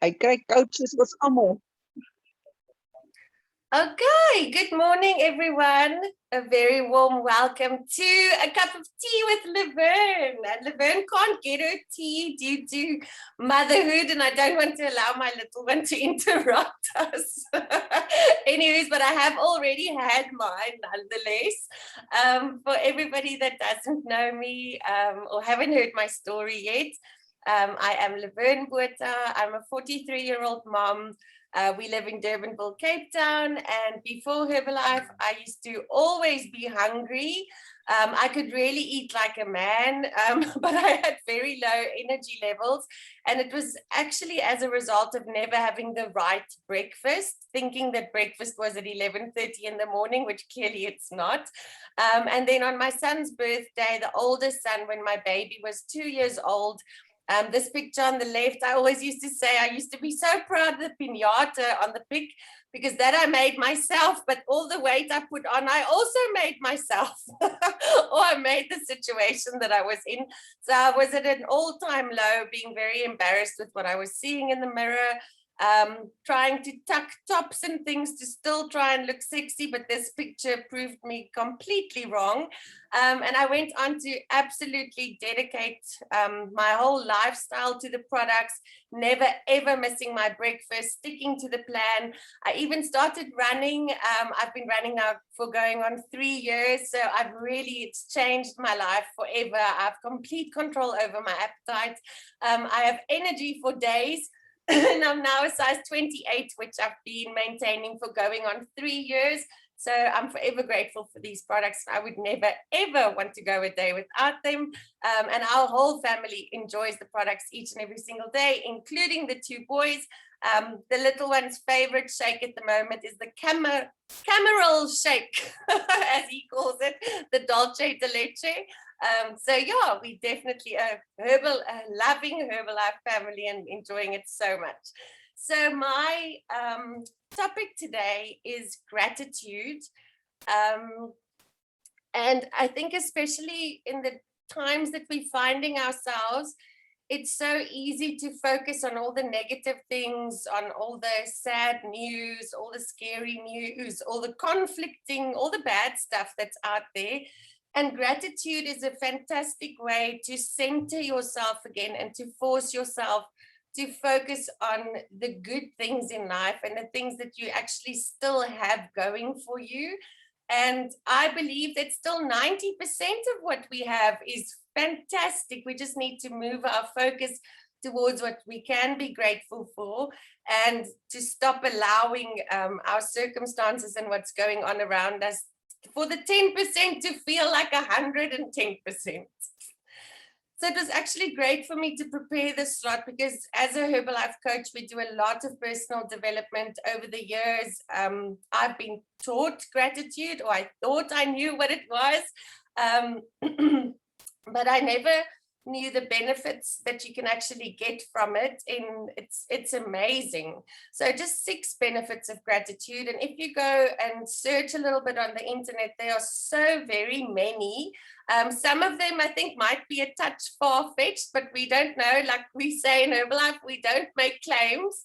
Hy kry coaches ons almal. Okay, good morning, everyone. A very warm welcome to A Cup of Tea with Laverne. And Laverne can't get her tea due to motherhood, and I don't want to allow my little one to interrupt us. Anyways, but I have already had mine nonetheless. For everybody that doesn't know me or haven't heard my story yet, I am Laverne Botha. I'm a 43-year-old mom. We live in Durbanville, Cape Town, and before Herbalife, I used to always be hungry. I could really eat like a man, but I had very low energy levels, and it was actually as a result of never having the right breakfast, thinking that breakfast was at 11:30 in the morning, which clearly it's not. And then on my son's birthday, the oldest son, when my baby was 2 years old, this picture on the left, I always used to say I used to be so proud of the piñata on the pic because that I made myself, but all the weight I put on, I also made myself, or I made the situation that I was in. So I was at an all-time low, being very embarrassed with what I was seeing in the mirror, trying to tuck tops and things to still try and look sexy, but this picture proved me completely wrong. And I went on to absolutely dedicate my whole lifestyle to the products, never ever missing my breakfast, sticking to the plan. I even started running. I've been running now for going on 3 years. So it's changed my life forever. I have complete control over my appetite. I have energy for days. And I'm now a size 28, which I've been maintaining for going on 3 years. So I'm forever grateful for these products. I would never, ever want to go a day without them. And our whole family enjoys the products each and every single day, including the 2 boys. The little one's favorite shake at the moment is the Camerol shake, as he calls it, the Dolce de Leche. So yeah, we definitely are loving Herbalife family and enjoying it so much. So my topic today is gratitude. And I think especially in the times that we're finding ourselves, it's so easy to focus on all the negative things, on all the sad news, all the scary news, all the conflicting, all the bad stuff that's out there. And gratitude is a fantastic way to center yourself again and to force yourself to focus on the good things in life and the things that you actually still have going for you. And I believe that still 90% of what we have is fantastic. We just need to move our focus towards what we can be grateful for and to stop allowing our circumstances and what's going on around us for the 10% to feel like 110%. So it was actually great for me to prepare this slot because as a Herbalife coach, we do a lot of personal development over the years. I've been taught gratitude, or I thought I knew what it was, but I never knew the benefits that you can actually get from it. It's amazing. So just 6 benefits of gratitude. And if you go and search a little bit on the internet, there are so very many. Some of them I think might be a touch far-fetched, but we don't know. Like we say in Herbalife, we don't make claims.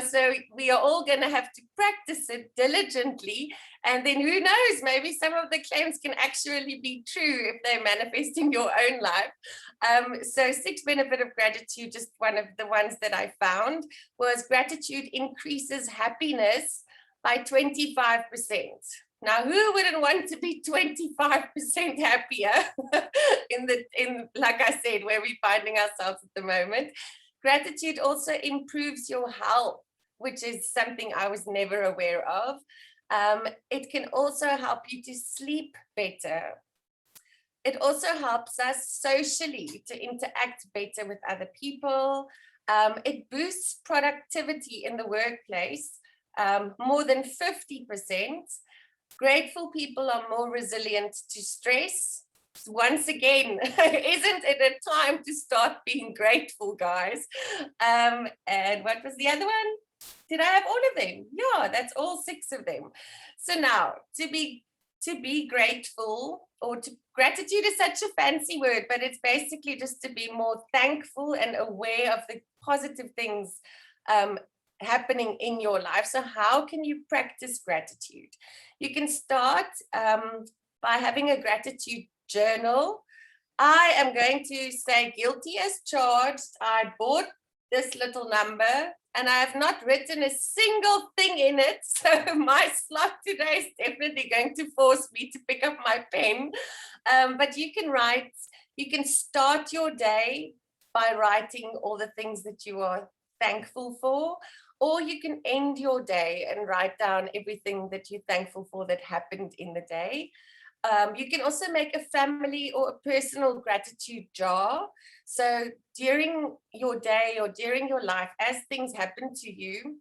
So we are all going to have to practice it diligently. And then who knows, maybe some of the claims can actually be true if they're manifesting your own life. So 6 benefit of gratitude, just one of the ones that I found was gratitude increases happiness by 25%. Now, who wouldn't want to be 25% happier in like I said, where we're finding ourselves at the moment? Gratitude also improves your health, which is something I was never aware of. It can also help you to sleep better. It also helps us socially to interact better with other people. It boosts productivity in the workplace more than 50%. Grateful people are more resilient to stress. Once again, isn't it a time to start being grateful, guys? And what was the other one? Did I have all of them? Yeah, that's all 6 of them. So now, to be grateful, gratitude is such a fancy word, but it's basically just to be more thankful and aware of the positive things happening in your life. So how can you practice gratitude? You can start by having a gratitude journal. I am going to say guilty as charged. I bought this little number and I have not written a single thing in it. So my slot today is definitely going to force me to pick up my pen. But you can write, you can start your day by writing all the things that you are thankful for, or you can end your day and write down everything that you're thankful for that happened in the day. You can also make a family or a personal gratitude jar. So during your day or during your life, as things happen to you,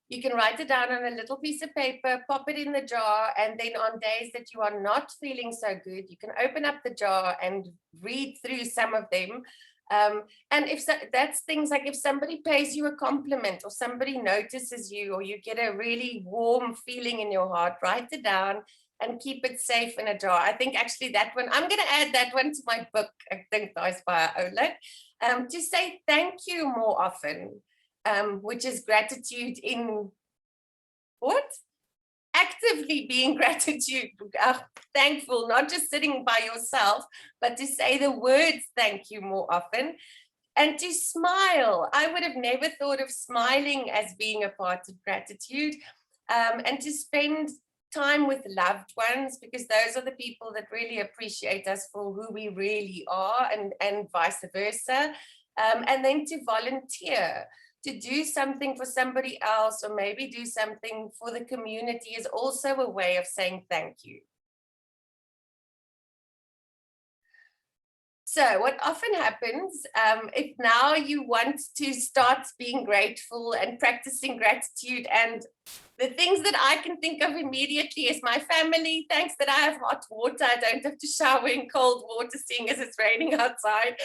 you can write it down on a little piece of paper, pop it in the jar, and then on days that you are not feeling so good, you can open up the jar and read through some of them. And if so, that's things like if somebody pays you a compliment or somebody notices you or you get a really warm feeling in your heart, write it down and keep it safe in a jar. I think actually that one, I'm going to add that one to my book, I think that's by Oleg, to say thank you more often, which is gratitude in what? Actively being gratitude, thankful, not just sitting by yourself, but to say the words thank you more often. And to smile. I would have never thought of smiling as being a part of gratitude. And to spend time with loved ones, because those are the people that really appreciate us for who we really are, and vice versa. And then to volunteer, to do something for somebody else, or maybe do something for the community, is also a way of saying thank you. So what often happens, if now you want to start being grateful and practicing gratitude, and the things that I can think of immediately is my family. Thanks that I have hot water. I don't have to shower in cold water, seeing as it's raining outside.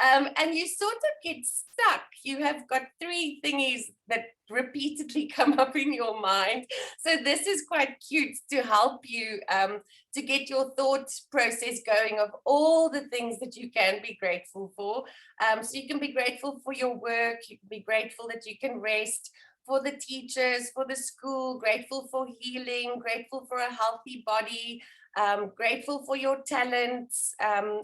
And you sort of get stuck. You have got three thingies that repeatedly come up in your mind. So this is quite cute to help you to get your thought process going of all the things that you can be grateful for. So you can be grateful for your work. You can be grateful that you can rest, for the teachers, for the school, grateful for healing, grateful for a healthy body, grateful for your talents,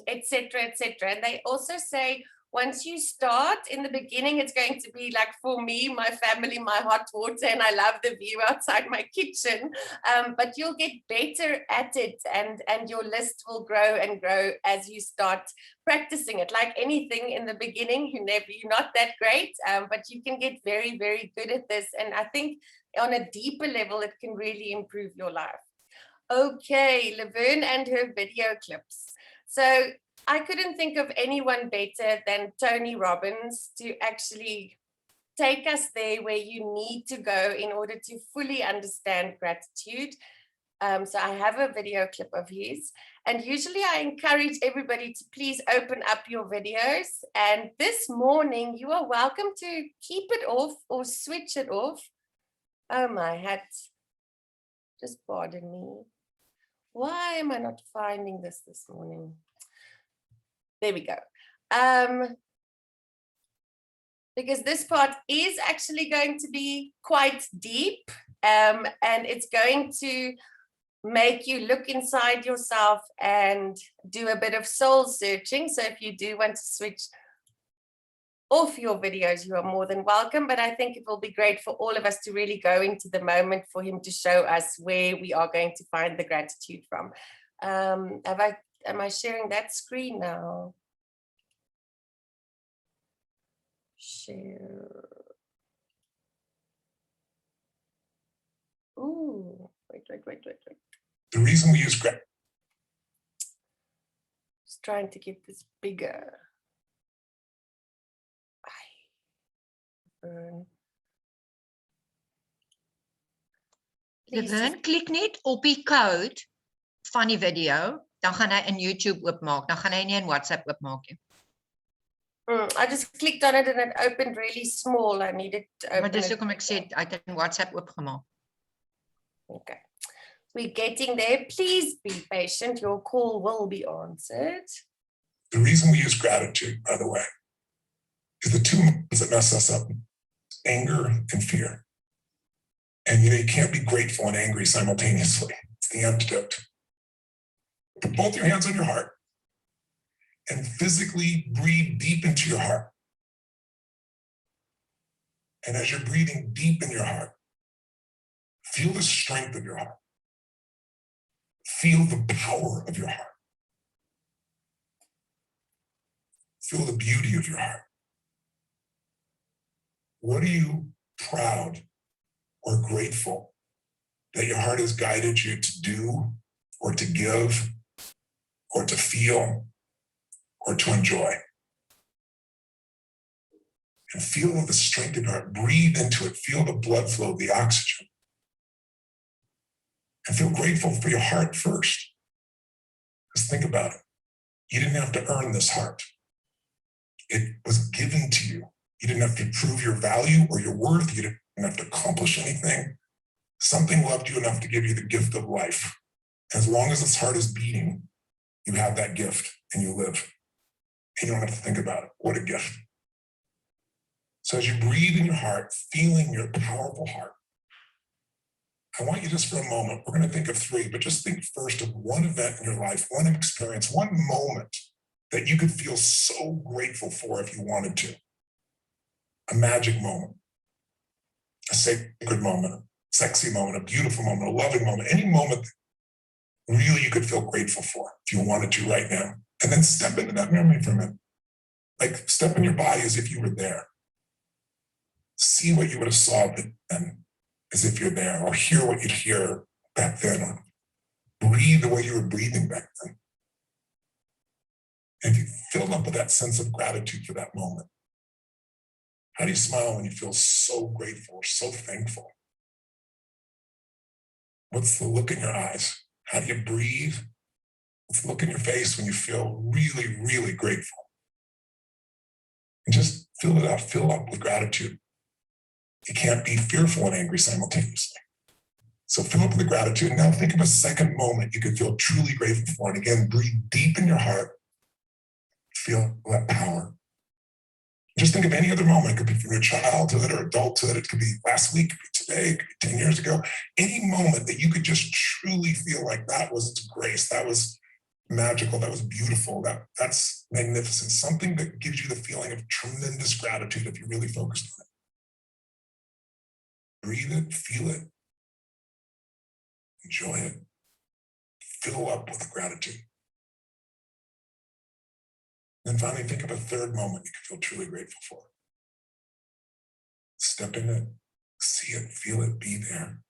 etc., etc. And they also say, once you start, in the beginning, it's going to be like, for me, my family, my hot water, and I love the view outside my kitchen. But you'll get better at it, and your list will grow and grow as you start practicing it. Like anything in the beginning, you're not that great, but you can get very, very good at this. And I think on a deeper level, it can really improve your life. Okay, Laverne and her video clips. So I couldn't think of anyone better than Tony Robbins to actually take us there where you need to go in order to fully understand gratitude. So I have a video clip of his, and usually I encourage everybody to please open up your videos. And this morning you are welcome to keep it off or switch it off. Oh, my hat. Just pardon me. Why am I not finding this morning? There we go. Because this part is actually going to be quite deep, and it's going to make you look inside yourself and do a bit of soul searching. So if you do want to switch off your videos, you are more than welcome. But I think it will be great for all of us to really go into the moment for him to show us where we are going to find the gratitude from. Am I sharing that screen now? Share. Ooh, wait. The reason we use gratitude. Just trying to get this bigger. Laverne, klik net op die code van die video, dan gaan hy in YouTube oopmaak, dan gaan hy nie in WhatsApp oopmaak nie. I just clicked on it and it opened really small. I needed to open it. Maar dis hoekom ek sê hy het in WhatsApp oopgemaak. Okay. We're getting there. Please be patient. Your call will be answered. The reason we use gratitude, by the way, is the two emotions that mess us up: anger and fear. And you can't be grateful and angry simultaneously. It's the antidote. Put both your hands on your heart and physically breathe deep into your heart. And as you're breathing deep in your heart, feel the strength of your heart. Feel the power of your heart. Feel the beauty of your heart. What are you proud or grateful that your heart has guided you to do or to give or to feel or to enjoy? And feel the strength of your heart. Breathe into it. Feel the blood flow, the oxygen. And feel grateful for your heart first. Because think about it. You didn't have to earn this heart. It was given to you. You didn't have to prove your value or your worth. You didn't have to accomplish anything. Something loved you enough to give you the gift of life. As long as this heart is beating, you have that gift and you live. And you don't have to think about it. What a gift. So as you breathe in your heart, feeling your powerful heart, I want you just for a moment, we're going to think of three, but just think first of one event in your life, one experience, one moment that you could feel so grateful for if you wanted to. A magic moment, a sacred moment, a sexy moment, a beautiful moment, a loving moment, any moment that really you could feel grateful for if you wanted to right now. And then step into that memory for a minute. Like step in your body as if you were there. See what you would have saw then as if you're there, or hear what you'd hear back then, or breathe the way you were breathing back then. And if you filled up with that sense of gratitude for that moment, how do you smile when you feel so grateful or so thankful? What's the look in your eyes? How do you breathe? What's the look in your face when you feel really, really grateful? And just fill it up, fill up with gratitude. You can't be fearful and angry simultaneously. So fill up with the gratitude. Now think of a second moment you could feel truly grateful for. And again, breathe deep in your heart. Feel that power. Just think of any other moment. It could be from your childhood or adulthood. It could be last week, it could be today, it could be 10 years ago. Any moment that you could just truly feel like that was grace, that was magical, that was beautiful, that's magnificent. Something that gives you the feeling of tremendous gratitude if you're really focused on it. Breathe it, feel it, enjoy it, fill up with gratitude. Then finally, think of a third moment you can feel truly grateful for. Step in it, see it, feel it, be there.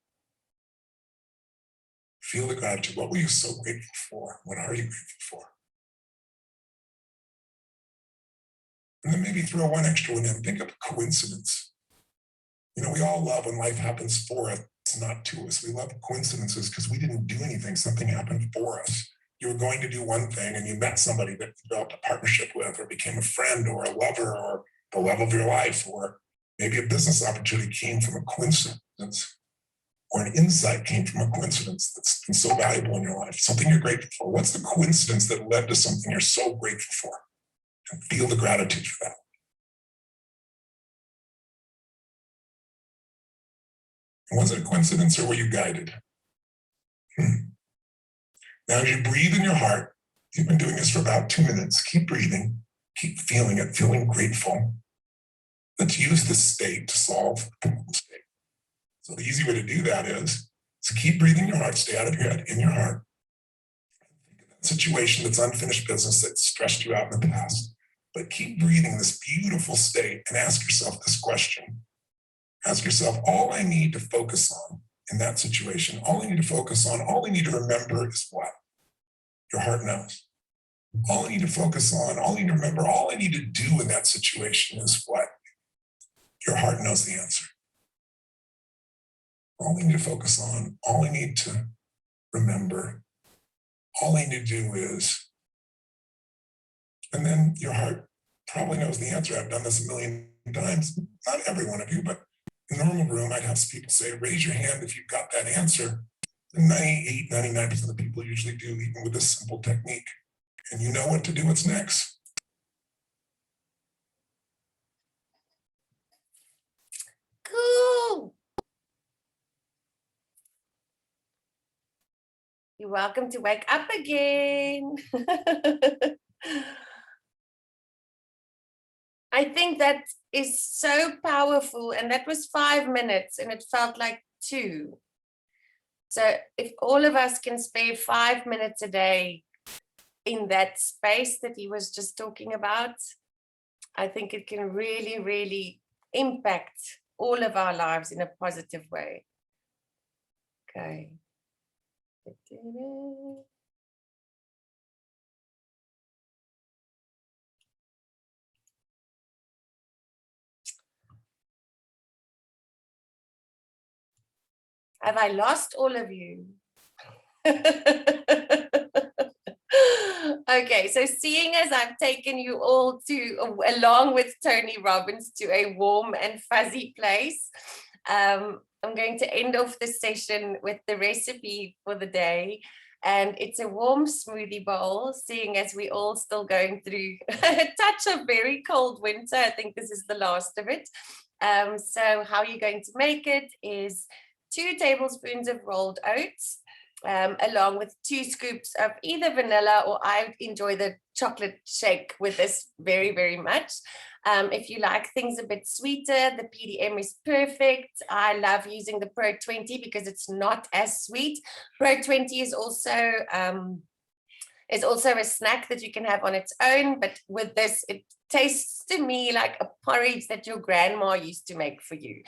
Feel the gratitude. What were you so grateful for? What are you grateful for? And then maybe throw one extra one in. Think of a coincidence. We all love when life happens for us, not to us. We love coincidences because we didn't do anything. Something happened for us. You were going to do one thing and you met somebody that you developed a partnership with, or became a friend or a lover or the love of your life, or maybe a business opportunity came from a coincidence, or an insight came from a coincidence that's been so valuable in your life, something you're grateful for. What's the coincidence that led to something you're so grateful for? And feel the gratitude for that. Was it a coincidence or were you guided? Now, as you breathe in your heart, you've been doing this for about 2 minutes. Keep breathing, keep feeling it, feeling grateful. Let's use this state to solve the problem state. So the easy way to do that is to keep breathing in your heart, stay out of your head, in your heart. Think of that situation that's unfinished business that stressed you out in the past. But keep breathing this beautiful state and ask yourself this question. Ask yourself, all I need to focus on in that situation, all I need to focus on, all I need to remember is what? Your heart knows. All I need to focus on, all I need to remember, all I need to do in that situation is what? Your heart knows the answer. All I need to focus on, all I need to remember, all I need to do is, and then your heart probably knows the answer. I've done this a million times. Not every one of you, but in a normal room, I'd have people say, raise your hand if you've got that answer. And 98, 99% of the people usually do, even with this simple technique. And you know what to do, what's next. You're welcome to wake up again. I think that is so powerful, and that was 5 minutes and it felt like 2. So if all of us can spare 5 minutes a day in that space that he was just talking about, I think it can really, really impact all of our lives in a positive way. Okay. Have I lost all of you? Okay, so seeing as I've taken you all to, along with Tony Robbins, to a warm and fuzzy place, I'm going to end off this session with the recipe for the day. And it's a warm smoothie bowl, seeing as we're all still going through a touch of very cold winter. I think this is the last of it. So how you're going to make it is 2 tablespoons of rolled oats, along with 2 scoops of either vanilla, or I enjoy the chocolate shake with this very, very much. If you like things a bit sweeter, the PDM is perfect. I love using the Pro 20 because it's not as sweet. Pro 20 is also a snack that you can have on its own, but with this, it tastes to me like a porridge that your grandma used to make for you.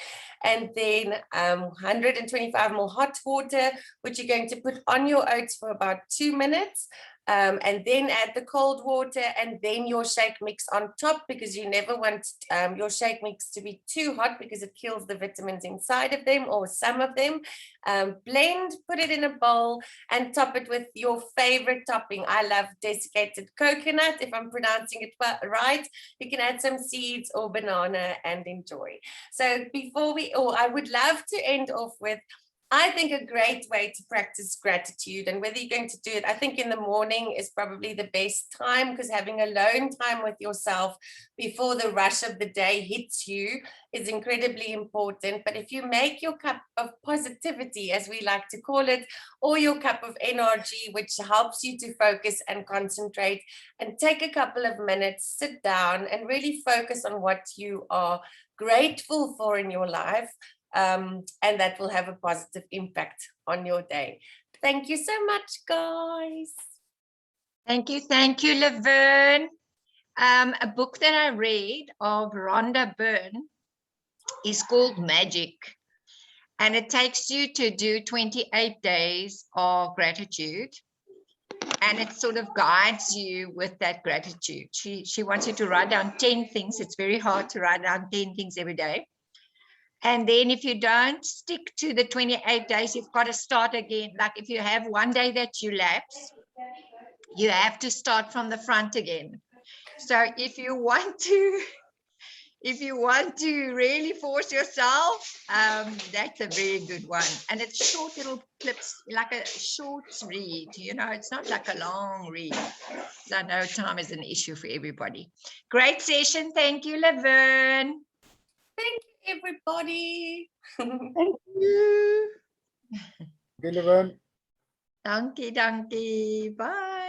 And then 125 ml hot water, which you're going to put on your oats for about 2 minutes. And then add the cold water and then your shake mix on top, because you never want your shake mix to be too hot because it kills the vitamins inside of them, or some of them. Blend, put it in a bowl and top it with your favorite topping. I love desiccated coconut, if I'm pronouncing it right. You can add some seeds or banana and enjoy. So I would love to end off with, I think, a great way to practice gratitude, and whether you're going to do it, I think in the morning is probably the best time, because having alone time with yourself before the rush of the day hits you is incredibly important. But if you make your cup of positivity, as we like to call it, or your cup of energy, which helps you to focus and concentrate, and take a couple of minutes, sit down and really focus on what you are grateful for in your life, and that will have a positive impact on your day. Thank you so much, guys. Thank you, Laverne. A book that I read of Rhonda Byrne is called Magic, and it takes you to do 28 days of gratitude, and it sort of guides you with that gratitude. She wants you to write down 10 things. It's very hard to write down 10 things every day. And then if you don't stick to the 28 days, you've got to start again. Like if you have one day that you lapse, you have to start from the front again. So if you want to really force yourself, that's a very good one. And it's short little clips, like a short read, it's not like a long read. So I know time is an issue for everybody. Great session. Thank you, Laverne. Thank you, everybody. Thank you. Laverne. Dankie. Bye.